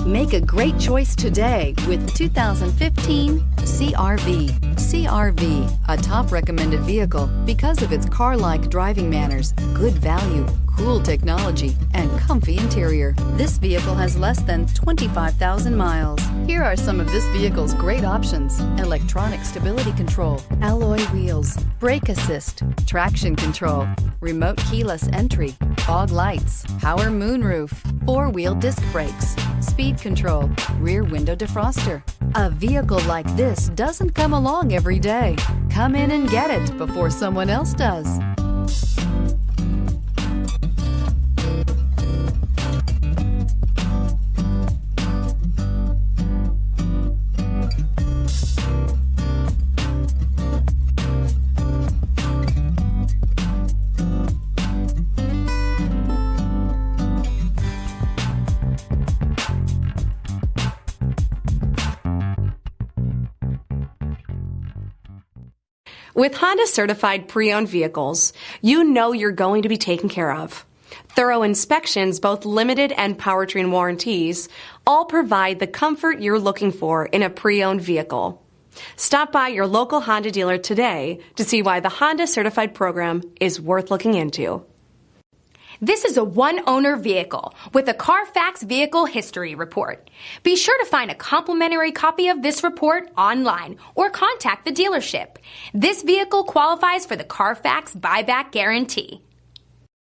Make a great choice today with 2015 CR-V. CR-V, a top recommended vehicle because of its car-like driving manners, good value, cool technology, and comfy interior. This vehicle has less than 25,000 miles. Here are some of this vehicle's great options: electronic stability control, alloy wheels, brake assist, traction control, remote keyless entry, fog lights, power moonroof, four-wheel disc brakes, speed control, rear window defroster. A vehicle like this doesn't come along every day. Come in and get it before someone else does. With Honda certified pre-owned vehicles, you know you're going to be taken care of. Thorough inspections, both limited and powertrain warranties, all provide the comfort you're looking for in a pre-owned vehicle. Stop by your local Honda dealer today to see why the Honda certified program is worth looking into. This is a one-owner vehicle with a Carfax Vehicle History Report. Be sure to find a complimentary copy of this report online or contact the dealership. This vehicle qualifies for the Carfax Buyback Guarantee.